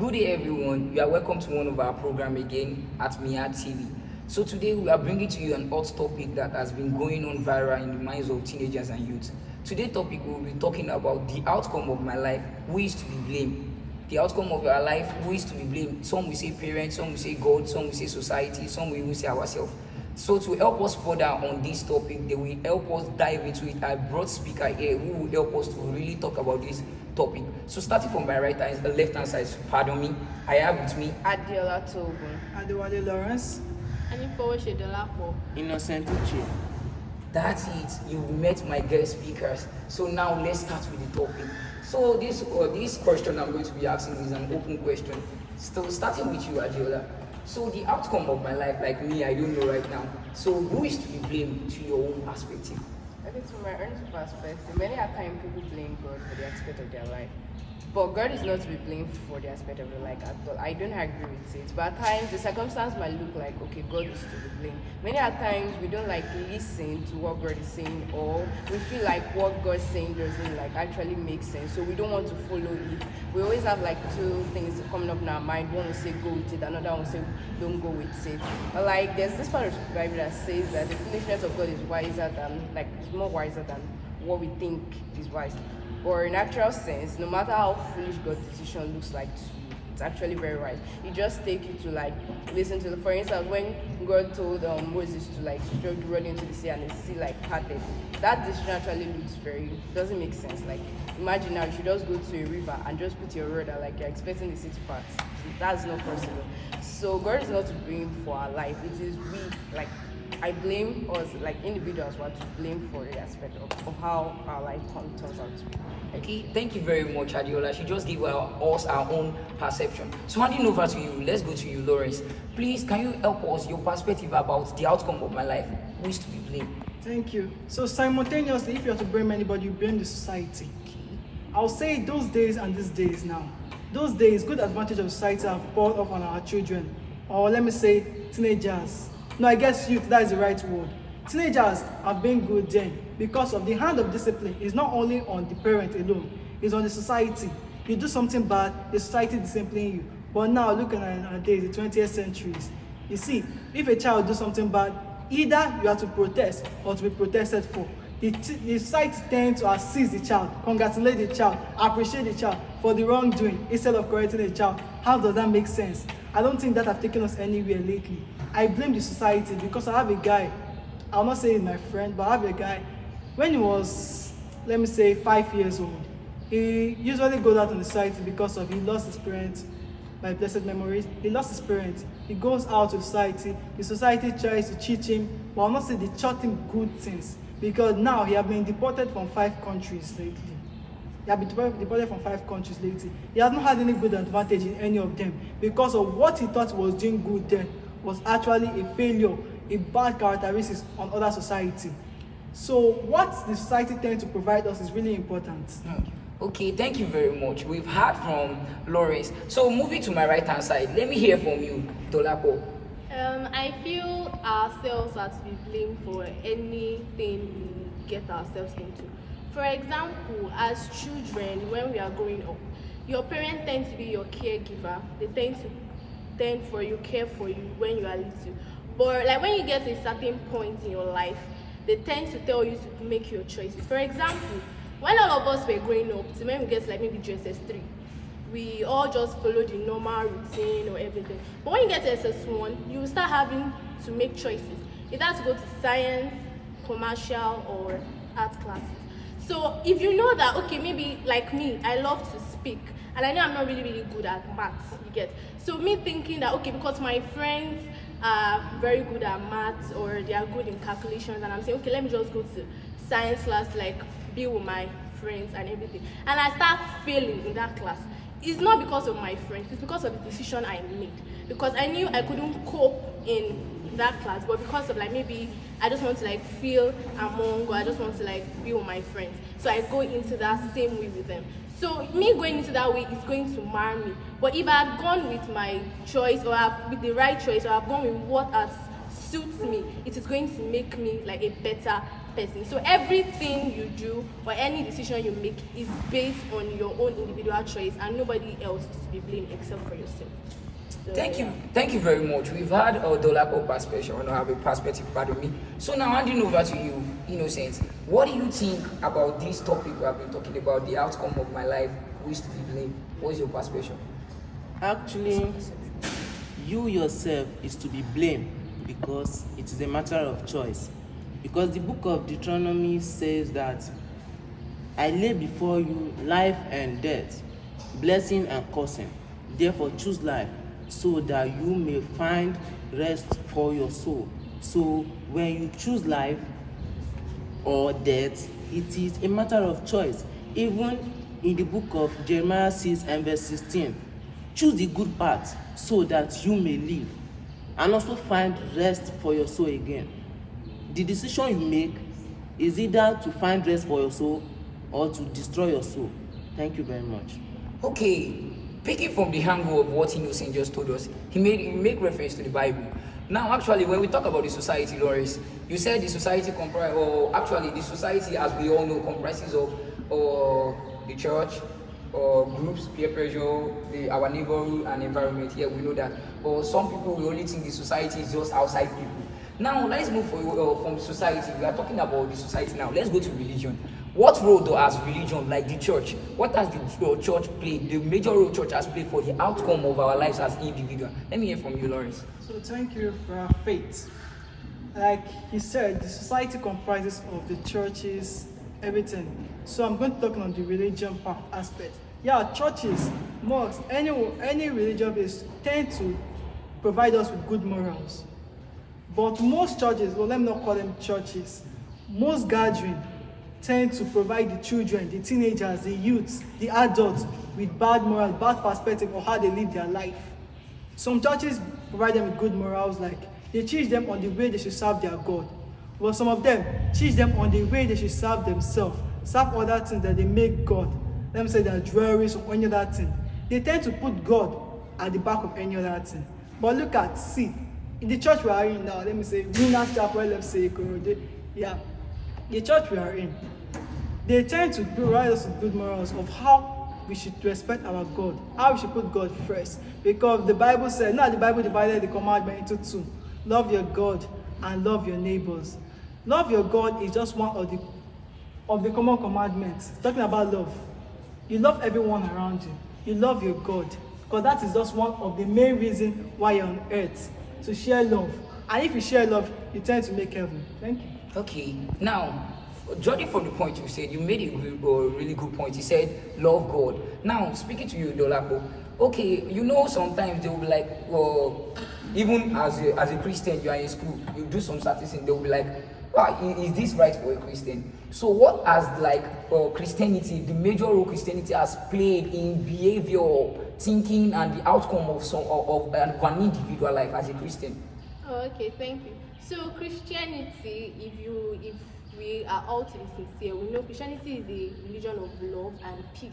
Good day, everyone. You are welcome to one of our program again at Mia TV. So today we are bringing to you an hot topic that has been going on viral in the minds of teenagers and youth. Today's topic we will be talking about the outcome of my life. Who is to be blamed? The outcome of our life. Who is to be blamed? Some will say parents, some will say God, some will say society, some will even say ourselves. So to help us further on this topic, they will help us dive into it. I brought speaker here who will help us to really talk about this topic. So starting from my right hand, the left hand side, pardon me, I have with me Adiola Togun. Adewale Lawrence. Anifowose Dolapo. Innocent Uche. That's it. You've met my guest speakers. So now let's start with the topic. So this question I'm going to be asking is an open question. So starting with you, Adiola. So the outcome of my life, like me, I don't know right now. So who is to be blamed to your own perspective? I think from my own perspective, many a time people blame God for the aspect of their life. But God is not to be blamed for the aspect of your life at all. I don't agree with it. But at times the circumstance might look like, okay, God is to be blamed. Many a times we don't listen to what God is saying, or we feel like what God's saying doesn't actually make sense. So we don't want to follow it. We always have two things coming up in our mind. One will say go with it, another one will say don't go with it. But there's this part of the Bible that says that the foolishness of God is wiser than it's more wiser than what we think is wise. Or in actual sense, no matter how foolish God's decision looks like to you, it's actually very right. You just take you to listen to for instance, when God told Moses to stroke the rod into the sea and the sea parted, that decision actually looks doesn't make sense. Imagine now you should just go to a river and just put your rod and you're expecting the sea to part. That's not possible. So God is not to blame for our life. It is we I blame us individuals who are to blame for the aspect of how our life turns out to be. Okay, thank you very much, Adiola. She just gave us our own perception. So handing over to you, let's go to you, Lawrence. Please, can you help us your perspective about the outcome of my life? Who is to be blamed? Thank you. So simultaneously, if you have to blame anybody, you blame the society. I'll say those days and these days now. Those days, good advantage of society have poured off on our children. Or let me say, teenagers. No, I guess youth, that is the right word. Teenagers have been good then because of the hand of discipline is not only on the parent alone, it's on the society. You do something bad, the society discipline you. But now, look at our days, the 20th centuries. You see, if a child do something bad, either you have to protest or to be protested for. The society tends to assist the child, congratulate the child, appreciate the child for the wrongdoing instead of correcting the child. How does that make sense? I don't think that have taken us anywhere lately. I blame the society because I have a guy, I'll not say he's my friend, but I have a guy, when he was, let me say, 5 years old, he usually goes out in the society because he lost his parents, my blessed memories, he lost his parents, he goes out to society, the society tries to cheat him, but I'll not say they taught him good things, because now he has been deported from 5 countries lately. He has been deported from 5 countries lately. He has not had any good advantage in any of them because of what he thought was doing good then was actually a failure, a bad characteristics on other society. So what the society tends to provide us is really important. Okay, thank you very much. We've heard from Lawrence. So moving to my right hand side, let me hear from you, Dolapo. I feel ourselves are to be blamed for anything we get ourselves into. For example, as children, when we are growing up, your parents tend to be your caregiver. They tend to care for you when you are little. But when you get to a certain point in your life, they tend to tell you to make your choices. For example, when all of us were growing up, so when we get maybe JSS3, we all just follow the normal routine or everything. But when you get to SS1, you will start having to make choices. Either to go to science, commercial, or art classes. So if you know that, okay, maybe like me, I love to speak, and I know I'm not really, really good at maths, you get. So me thinking that, okay, because my friends are very good at maths or they are good in calculations, and I'm saying, okay, let me just go to science class, be with my friends and everything. And I start failing in that class. It's not because of my friends, it's because of the decision I made. Because I knew I couldn't cope in that class, but because of maybe I just want to feel among, or I just want to be with my friends. So I go into that same way with them. So me going into that way is going to mar me. But if I had gone with my choice, or with the right choice, or I've gone with what suits me, it is going to make me a better person. So everything you do or any decision you make is based on your own individual choice, and nobody else is to be blamed except for yourself. So, Thank you very much. We've had a Dolapo perspective, or have a perspective, pardon me. So now handing over to you, Innocent. What do you think about this topic we have been talking about, the outcome of my life, who is to be blamed? What's your perspective? Actually, you yourself is to be blamed because it is a matter of choice. Because the book of Deuteronomy says that I lay before you life and death, blessing and cursing. Therefore choose life so that you may find rest for your soul. So when you choose life or death, it is a matter of choice. Even in the book of Jeremiah 6 and verse 16, choose the good path so that you may live and also find rest for your soul again. The decision you make is either to find rest for your soul or to destroy your soul. Thank you very much. Okay, picking from the angle of what Innocent just told us, he made reference to the Bible. Now, actually, when we talk about the society, Loris, you said the society the society, as we all know, comprises of the church, groups, peer pressure, our neighborhood and environment. Here we know that. Or some people will only think the society is just outside people. Now, let's move from society. We are talking about the society now. Let's go to religion. What role does religion, like the church, what has the church played, the major role church has played for the outcome of our lives as individuals? Let me hear from you, Lawrence. So thank you for our faith. Like he said, the society comprises of the churches, everything. So I'm going to talk on the religion part aspect. Yeah, churches, mosques, any religion base tend to provide us with good morals. But most churches, well, let me not call them churches, most gatherings tend to provide the children, the teenagers, the youths, the adults with bad morals, bad perspective of how they live their life. Some churches provide them with good morals, like they teach them on the way they should serve their God. Well, some of them teach them on the way they should serve themselves, serve other things that they make God. Let me say their jewelry or any other thing. They tend to put God at the back of any other thing. But look at, see, in the church we are in now, let me say, Winners Chapel, let's say, yeah, the church we are in, they tend to provide us with good morals of how we should respect our God, how we should put God first. Because the Bible said, the Bible divided the commandment into two. Love your God and love your neighbors. Love your God is just one of the common commandments. Talking about love. You love everyone around you. You love your God. Because that is just one of the main reasons why you're on earth. To share love. And if you share love, you tend to make heaven. Thank you. Okay, now, judging from the point you said, you made a really good point. You said, love God. Now, speaking to you, Dolapo, okay, sometimes they will be like, even as a Christian, you are in school, you do some certain thing, they will be like, is this right for a Christian? So what has Christianity, the major role Christianity has played in behavior, thinking, and the outcome of an individual life as a Christian? Oh, okay, thank you. So Christianity, if we are all to be sincere, we know Christianity is a religion of love and peace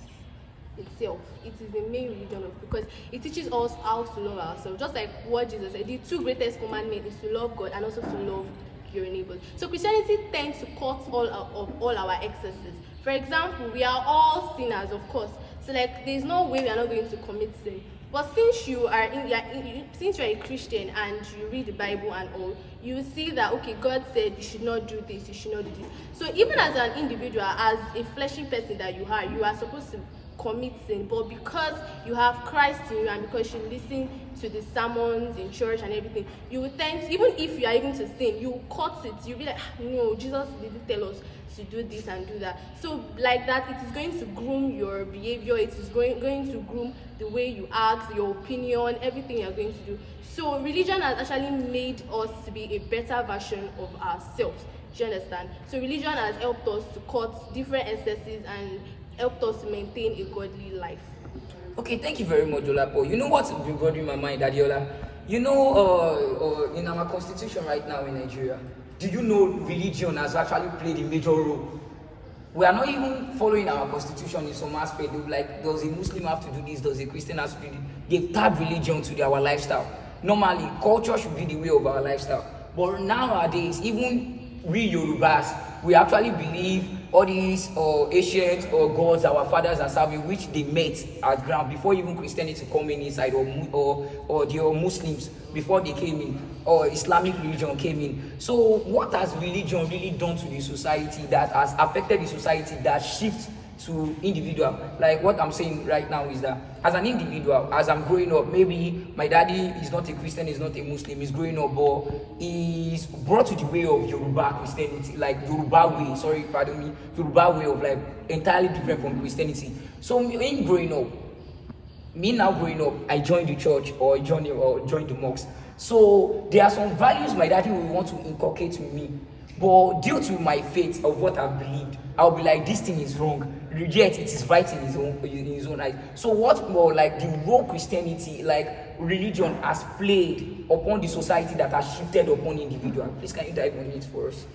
itself. It is the main religion because it teaches us how to love ourselves. Just like what Jesus said, the two greatest commandments is to love God and also to love your neighbors. So Christianity tends to cut all our excesses. For example, we are all sinners, of course. So there's no way we are not going to commit sin. But since you are a Christian and you read the Bible and all, you see that God said you should not do this, you should not do this. So even as an individual, as a fleshly person that you are supposed to commit sin, but because you have Christ in you and because you listen to the sermons in church and everything, you will tend to, even if you are even to sin, you will cut it. You'll be like, no, Jesus didn't tell us to do this and do that. So like that, it is going to groom your behavior, it is going to groom the way you act, your opinion, everything you're going to do. So religion has actually made us to be a better version of ourselves. Do you understand? So religion has helped us to cut different excesses and helped us to maintain a godly life. Okay, thank you very much, Dolapo. You know what's been bothering my mind, Adiola? In our constitution right now in Nigeria, do you know religion has actually played a major role? We are not even following our constitution in some aspect. They'll be like, does a Muslim have to do this? Does a Christian have to do this? They've tagged religion to our lifestyle. Normally, culture should be the way of our lifestyle. But nowadays, even we Yorubas, we actually believe all these ancient gods our fathers are serving, which they met at ground before even Christianity come in inside, or the Muslims before they came in, or Islamic religion came in. So what has religion really done to the society that has affected the society that shifts to individual? Like what I'm saying right now is that as an individual, as I'm growing up, maybe my daddy is not a Christian, is not a Muslim, he's growing up, but he's brought to the way of Yoruba Christianity, like Yoruba way, sorry, pardon me, Yoruba way of life, entirely different from Christianity. So in growing up, me now growing up, I joined the church or joined the mosque. So there are some values my daddy will want to inculcate in me, but due to my faith of what I've believed, I'll be like, this thing is wrong. Yet it is right in his own eyes. So what more like the role Christianity, like religion, has played upon the society that has shifted upon individual? Please can you dive on it for us?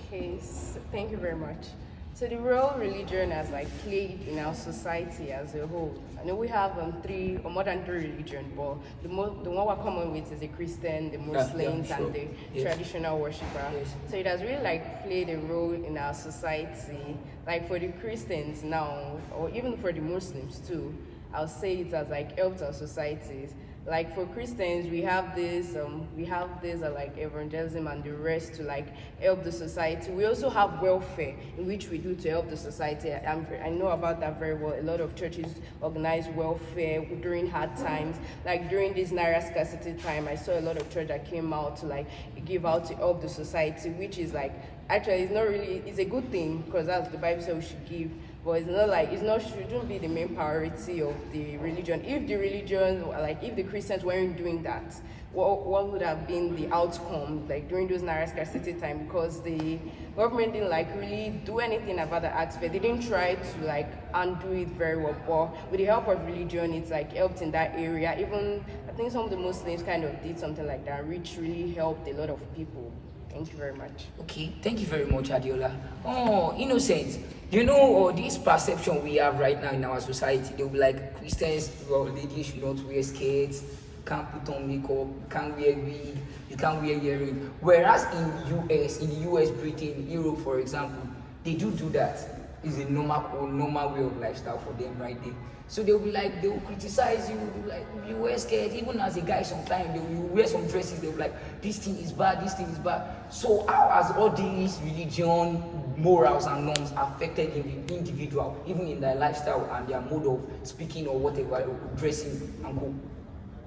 Okay, so thank you very much. So the role religion has like played in our society as a whole. I know we have three or more than three religions, but the one we're common with is the Christian, the Muslims, sure. and the traditional worshiper. Yes. So it has really like played a role in our society. Like for the Christians now, or even for the Muslims too, I'll say it has like helped our societies. Like for Christians, we have this like evangelism and the rest to like help the society. We also have welfare, in which we do to help the society. I know about that very well. A lot of churches organize welfare during hard times. Like during this Naira scarcity time, I saw a lot of church that came out to like give out to help the society, which is like, actually it's not really, it's a good thing because that's the Bible says we should give. But it's not like, shouldn't be the main priority of the religion. If the religion, like if the Christians weren't doing that, what would have been the outcome, like during those Naira scarcity time? Because the government didn't like really do anything about the aspect. They didn't try to like undo it very well. But with the help of religion, it's like helped in that area. Even I think some of the Muslims kind of did something like that, which really helped a lot of people. Thank you very much. Okay, thank you very much, Adiola. Oh, Innocent, you know this perception we have right now in our society. They'll be like, Christians, well, ladies should not wear skirts, can't put on makeup, can't wear wig, you can't wear earring. Whereas in the US, Britain, Europe, for example, they do that. It's a normal way of lifestyle for them right there. So they'll be like, they will criticize you, like, if you wear skirts, even as a guy sometimes, you wear some dresses, they'll be like, this thing is bad, this thing is bad. So how has all these religion, morals and norms affected the individual, even in their lifestyle and their mode of speaking or whatever, dressing and go?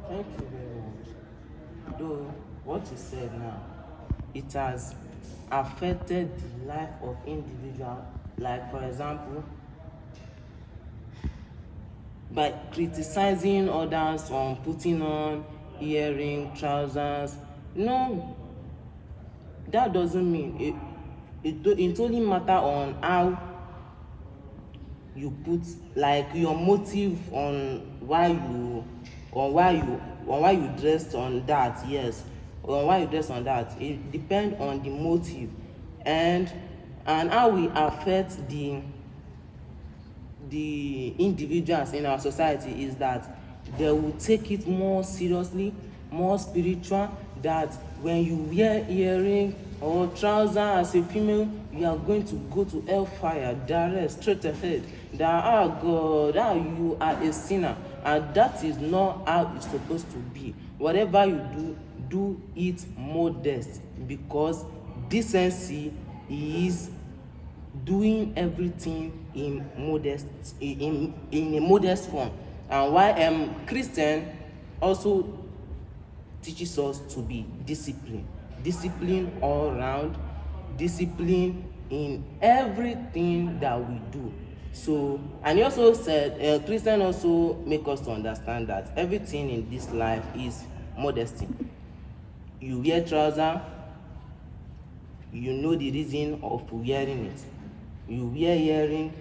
Thank you very much. Though what you said now, it has affected the life of individual. Like for example, by criticizing others on putting on earring, trousers. No, that doesn't mean it only matter on how you put, like your motive on why you dressed on that. Yes, on why you dress on that. It depends on the motive and how we affect the individuals in our society is that they will take it more seriously, more spiritual, that when you wear earring or trouser as a female, you are going to go to hellfire direct, straight ahead. That, oh God, you are a sinner. And that is not how it's supposed to be. Whatever you do it modest, because decency is doing everything in a modest form. And why Christian also teaches us to be disciplined all around, discipline in everything that we do. So, and he also said, Christian also make us to understand that everything in this life is modesty. You wear trouser, you know the reason of wearing it. You wear earring,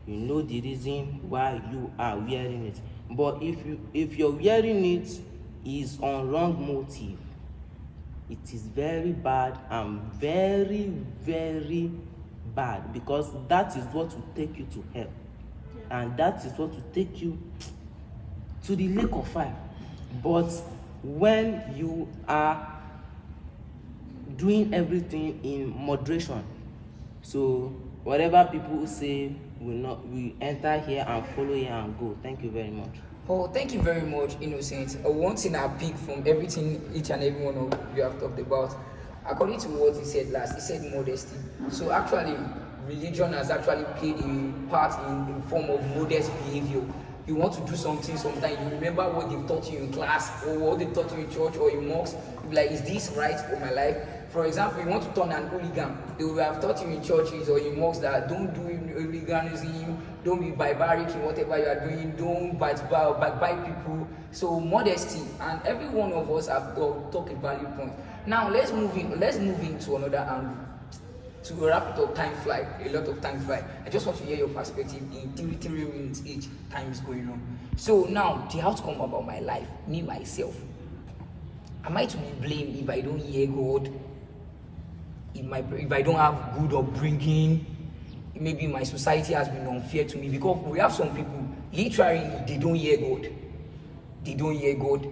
you know the reason why you are wearing it. But if you're wearing it is on wrong motive, it is very bad and very, very bad, because that is what will take you to hell. And that is what will take you to the lake of fire. But when you are doing everything in moderation. So whatever people say will enter here and follow here and go. Thank you very much. Oh, thank you very much, Innocent. One thing I picked from everything each and every one of you have talked about, according to what he said last, he said modesty. So actually, religion has actually played a part in form of modest behavior. You want to do something sometimes, you remember what they've taught you in class or what they taught you in church or in mosque, you be like, is this right for my life? For example, you want to turn an hooligan, they will have taught you in churches or in mosques that don't do hooliganism, don't be barbaric in whatever you are doing, don't backbite people. So modesty, and every one of us have talked a value point. Now let's move into another angle. To wrap it up, time fly, a lot of time fly. I just want to hear your perspective in 3 minutes each. Time is going on. So now, the outcome about my life, me myself. Am I to be blamed if I don't hear God? If I don't have good upbringing? Maybe my society has been unfair to me, because we have some people, literally, they don't hear God. They don't hear God.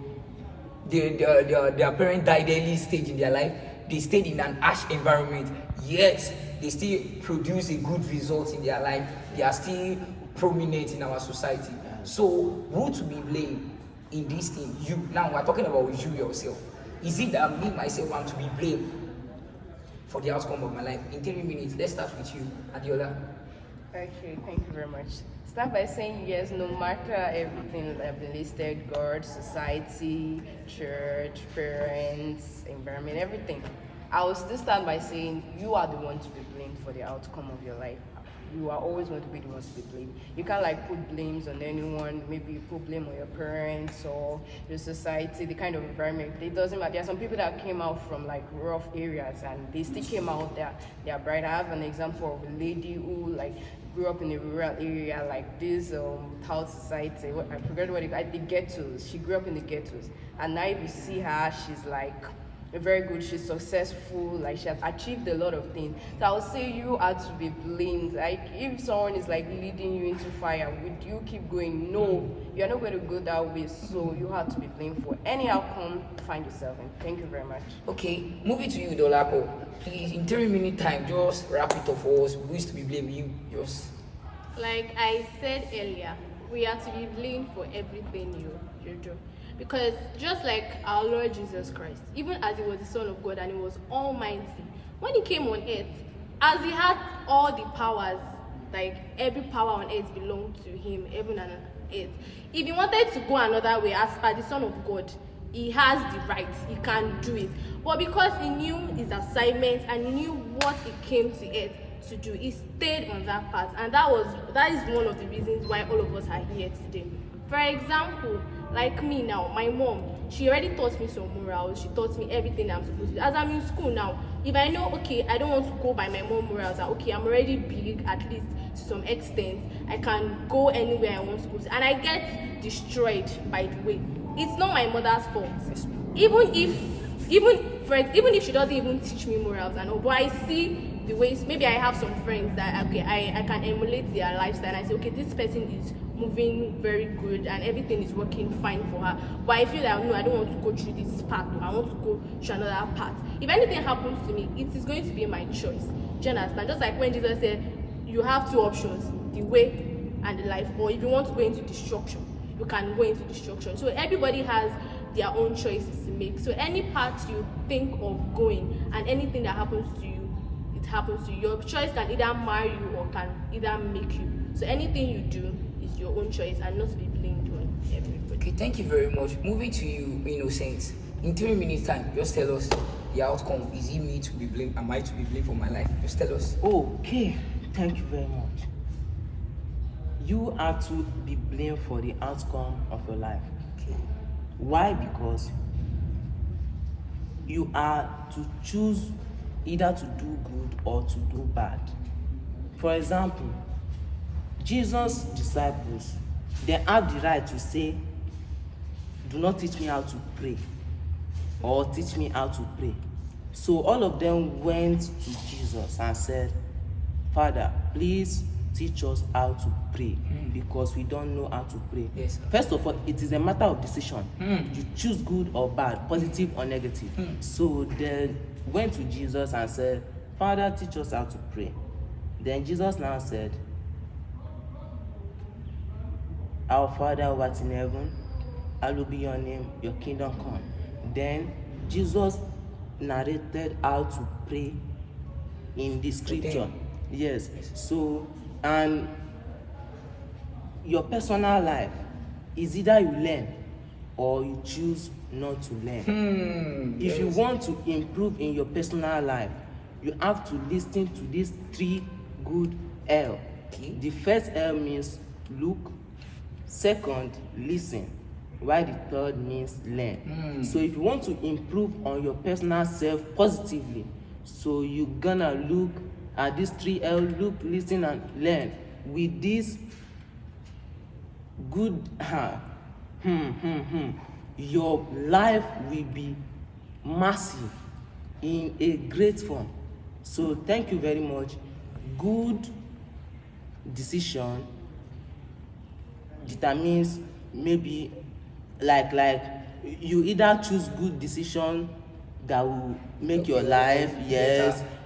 Their parents died early stage in their life. They stayed in an harsh environment, yet they still produce a good result in their life. They are still prominent in our society. So who to be blamed in this thing? You. Now we're talking about you yourself. Is it that me myself am to be blamed for the outcome of my life? In 3 minutes, let's start with you, Adiola. Okay, thank you very much. Start by saying yes, no matter everything that I've been listed, God, society, church, parents, environment, everything. I will still start by saying you are the one to be blamed for the outcome of your life. You are always going to be the one to be blamed. You can't like put blames on anyone. Maybe you put blame on your parents or your society, the kind of environment. It doesn't matter. There are some people that came out from like rough areas and they still came out there. They are bright. I have an example of a lady who like grew up in a rural area like this town society. I forget what the ghettos. She grew up in the ghettos, and now if you see her, she's like very good, she's successful, like she has achieved a lot of things. So I would say you are to be blamed. Like if someone is like leading you into fire, would you keep going? No, you're not going to go that way. So you have to be blamed for any outcome you find yourself in. Thank you very much. Okay, moving to you, Dolapo. Please, in 3 minute time, just wrap it up for us. Who is to be blamed? You, yours. Like I said earlier, we are to be blamed for everything you do. Because just like our Lord Jesus Christ, even as he was the Son of God and he was almighty, when he came on earth, as he had all the powers, like every power on earth belonged to him, heaven and earth. If he wanted to go another way, as per the Son of God, he has the right, he can do it. But because he knew his assignment and he knew what he came to earth to do, he stayed on that path. And that is one of the reasons why all of us are here today. For example, like me now, my mom, she already taught me some morals. She taught me everything I'm supposed to do. As I'm in school now, if I know, okay, I don't want to go by my mom morals, and okay, I'm already big, at least to some extent, I can go anywhere I want to go to, and I get destroyed by the way. It's not my mother's fault. Even if she doesn't even teach me morals and all, but I see the ways. Maybe I have some friends that okay, I can emulate their lifestyle, and I say, okay, this person is moving very good and everything is working fine for her, but I feel that no, I don't want to go through this path, I want to go to another path. If anything happens to me, it is going to be my choice. Do you understand? Just like when Jesus said you have two options, the way and the life, or if you want to go into destruction, you can go into destruction. So everybody has their own choices to make. So any path you think of going and anything that happens to you, it happens to you. Your choice can either marry you or can either make you. So anything you do is your own choice and not to be blamed on everybody. Okay, thank you very much. Moving to you, Innocent. In 3 minutes time, just tell us the outcome. Is it me to be blamed? Am I to be blamed for my life? Just tell us. Okay, thank you very much. You are to be blamed for the outcome of your life. Okay. Why? Because you are to choose either to do good or to do bad. For example, Jesus' disciples, they have the right to say, do not teach me how to pray, or teach me how to pray. So all of them went to Jesus and said, Father, please teach us how to pray, because we don't know how to pray. Yes. First of all, it is a matter of decision. You choose good or bad, positive or negative. So the went to Jesus and said, Father, teach us how to pray. Then Jesus now said, Our Father who art in heaven, hallowed be your name, your kingdom come. Then Jesus narrated how to pray in the scripture. Yes. So, and your personal life is either you learn or you choose not to learn. If you want to improve in your personal life, you have to listen to these 3 good L. The first L means look, second, listen, while the third means learn. So if you want to improve on your personal self positively, so you're gonna look at these 3 L, look, listen, and learn. With this good your life will be massive in a great form. So thank you very much. Good decision determines maybe like you either choose good decision that will make your life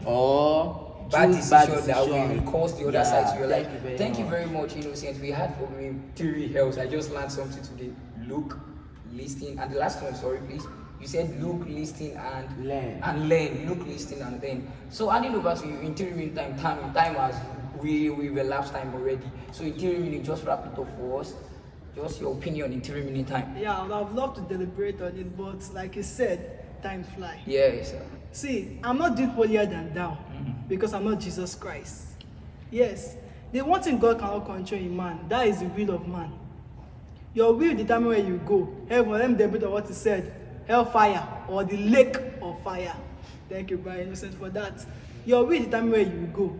or bad choose decision that will cause the other side to your life. Thank you Very much, Innocent. We had for me 3 helps. I just learned something today. Look, listen, and the last one, sorry, please. You said look, listen, and learn. Look, listen, and learn. So handing over to you in 3 minutes time has we've elapsed time already. So in 3 minutes, just wrap it up for us. Just your opinion in 3 minute time. Yeah, I would love to deliberate on it, but like you said, time fly. Yes, sir. See, I'm not doing holier than thou because I'm not Jesus Christ. Yes, the one thing God cannot control in man, that is the will of man. Your will determine where you go. Heaven, let me debate on what he said. Hellfire or the lake of fire. Thank you, Brian Innocent, for that. Your will determine where you go.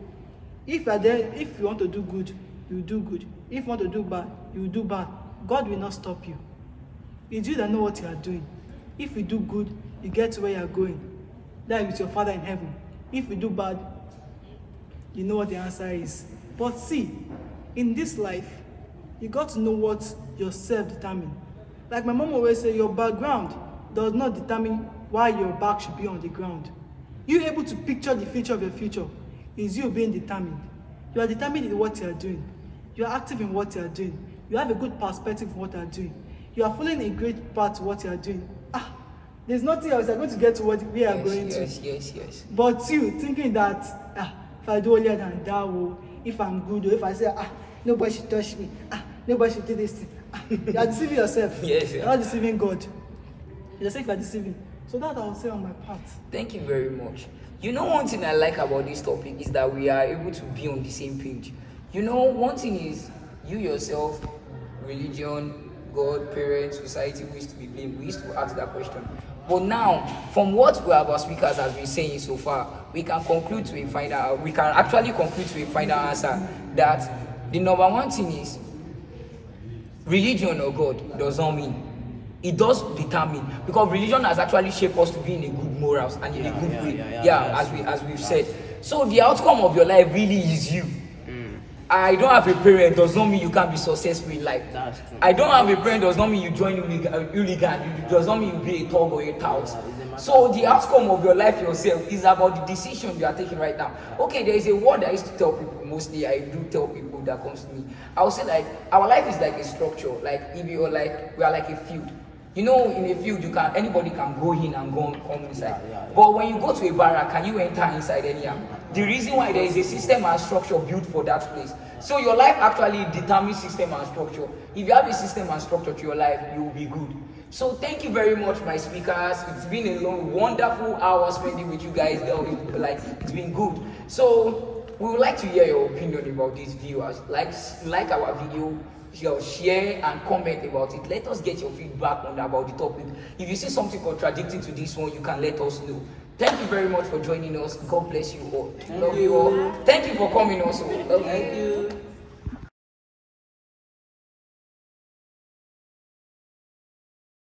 If you are there, if you want to do good, you do good. If you want to do bad, you do bad. God will not stop you. It's you that know what you are doing. If you do good, you get to where you are going. That is with your Father in heaven. If you do bad, you know what the answer is. But see, in this life, you got to know what yourself determine. Like my mom always say, your background does not determine why your back should be on the ground. You able to picture the future of your future is you being determined. You are determined in what you are doing. You are active in what you are doing. You have a good perspective in what you are doing. You are following a great path to what you are doing. There's nothing else. You're going to get to what we are going to. Yes. But you thinking that if I do earlier than that, if I'm good, or if I say nobody should touch me, nobody should do this thing, you are deceiving yourself. Yes, You're not deceiving God. Yourself you are deceiving. So that I will say on my part. Thank you very much. You know, one thing I like about this topic is that we are able to be on the same page. You know, one thing is you yourself, religion, God, parents, society, we used to be blamed. We used to ask that question. But now, from what our speakers have been saying so far, we can actually conclude to a final answer that the number one thing is religion or God does not mean. It does determine, because religion has actually shaped us to be in a good morals and in a good way. As we've said. So the outcome of your life really is you. I don't have a parent does not mean you can't be successful in life. I don't have a parent does not mean you join hooligan. Does not mean you be a thug or a tout. So the outcome of your life yourself is about the decision you are taking right now. Okay, there is a word I used to tell people, mostly I do tell people that comes to me. I would say like our life is like a structure. Like if you're like we are like a field. You know, in a field anybody can go in and come inside. But when you go to a barrack, can you enter inside anyhow? The reason why there is a system and structure built for that place. So your life actually determines system and structure. If you have a system and structure to your life, you will be good. So thank you very much, my speakers. It's been a long, wonderful hour spending with you guys. It's been good. So we would like to hear your opinion about these viewers. Like our video, share and comment about it. Let us get your feedback about the topic. If you see something contradicting to this one, you can let us know. Thank you very much for joining us. God bless you all. Love you all. Thank you for coming also. Thank you.